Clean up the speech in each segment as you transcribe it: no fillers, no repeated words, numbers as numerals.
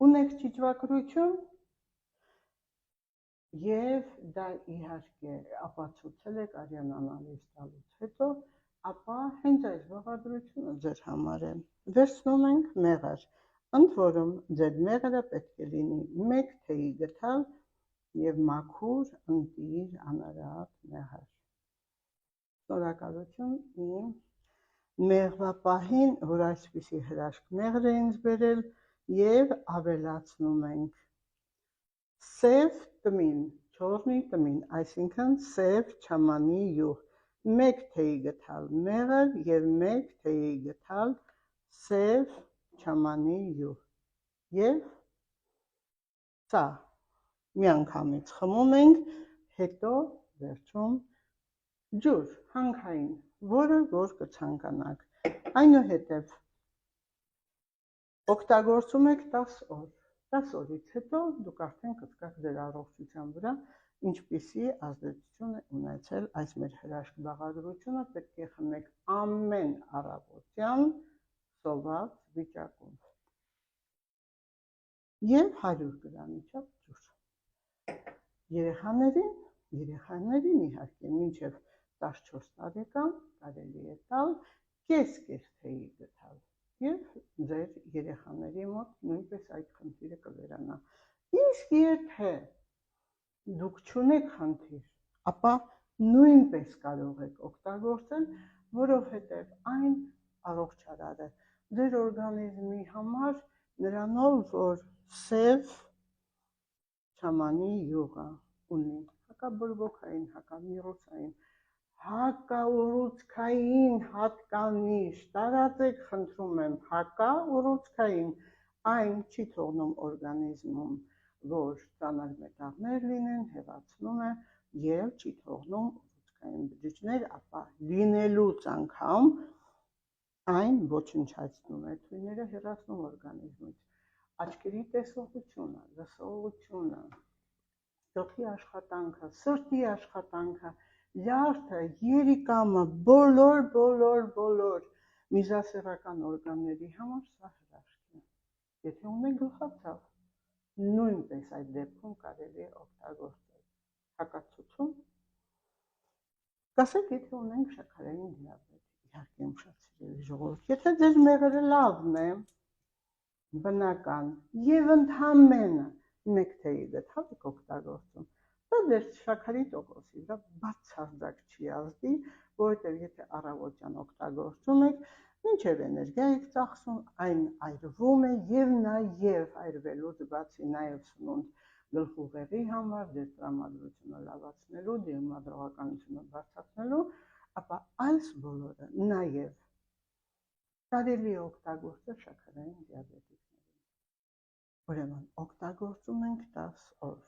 ունեք ճիճվագրություն եւ դա իհարկե ապացուցել եք արյան անալիզ տալուց հետո, ապա հենց այս բաղադրությունը ձեր համար է։ Վերցնում ենք մեղր, ընդ որում ձեր մեղրը պետք է լինի 1 թեյի գթալ եւ մաքուր, ընտիր, անարատ մեղր։ Շնորհակալություն իմ մեղվապահին, որ այսպիսի հրաշք մեղր է ինձ բերել եւ ավելացնում ենք սև տմին, չորնի տմին, այսինքն սև չամանի յուղ, 1 թեյի գթալ մեղր եւ 1 թեյի գթալ սև չամանի յուղ եւ սա միանգամից խմում ենք, հետո վերջում ջուր հանքային, որը որ կցանկանաք, այնուհետև օգտագործում եք 10 օր, 10 օրից հետո դուք արդեն կզգաք ձեր առողջության վրա ինչպիսի ազդեցություն է ունեցել այս մեր հրաշք բաղադրությունը, պետք է խմեք ամեն առավոտյան սոված վիճակում եւ 100 գրամի չափ ջուր։ Երեխաներին իհարկե մինչև 14 տարեկան կարելի է տալ կես թեյի գթալ եւ ձեր երեխաների մոտ նույնպես այդ խնդիրը կվերանա։ Իսկ եթե դուք չունեք խնդիր, ապա նույնպես կարող եք օգտագործել, որովհետեւ այն առողջարար է ձեր օրգանիզմի համար, նրանով որ սև չամանի յուղը ունի, հակաբորբոքային, հակամիռոցային, հակաուռուցքային հատկանիշ, տարածեք խնդրում եմ, հակաուռուցքային, այն չի թողնում օրգանիզմում, որ ծանր մետաղներ լինեն, հեղացնում է եւ չի թողնում ուռուցքային բջիջներ, ապա լինելուց անգամ այն ոչնչացնում է թույները, հեռացնում օրգանիզմից, աչքերի տեսողությունը, լսողությունը, գլխի աշխատանքը, սրտի աշխատանքը, լյարդը, երիկամը, բոլոր միզասեռական օրգանների համար սա հրաշք է։ Եթե ունեք գլխացավ, նույնպես այդ դեպքում կարելի է օգտագործել։ Հակացություն։ Կասեք, եթե ունենք շաքարային դիաբետ, իհարկե իմ շատ սիրելի ժողովուրդ, եթե ձեր մեղրը լավն է, բնական եւ ընդամենը 1 թեյի գթալ եք օգտագործում, դա ձեր շաքարի տոկոսի վրա բացարձակ չի ազդի, որովհետև եթե առավոտյան օգտագործում եք, մինչև էներգիա եք ծախսում, այն այրվում է եւ նաեւ այրվելուց բացի նաեւ սնունդ գլխուղեղի համար, ձեր տրամադրությունը լավացնելու, դիմադրողականությունը բարձրացնելու, ապա այս բոլորը նաեւ կարելի է օգտագործել շաքարային դիաբետիկներին։ Ուրեմն օգտագործում ենք 10 օր։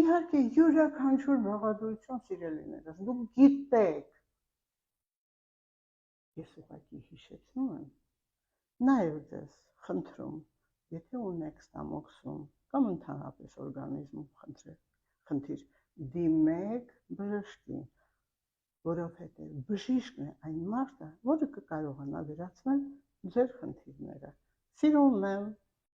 Իհարկե յուրաքանչյուր բաղադրություն սիրելիներս, դուք գիտեք, ես ուղղակի հիշեցնում եմ, նաև ձեզ խնդրում, եթե ունեք ստամոքսում կամ ընդհանրապես օրգանիզմում խնդիր, դիմեք բժշկին, որովհետև բժիշկն է այն մարդը, որը կկարողանա վերացնել ձեր խնդիրները։ Սիրում եմ,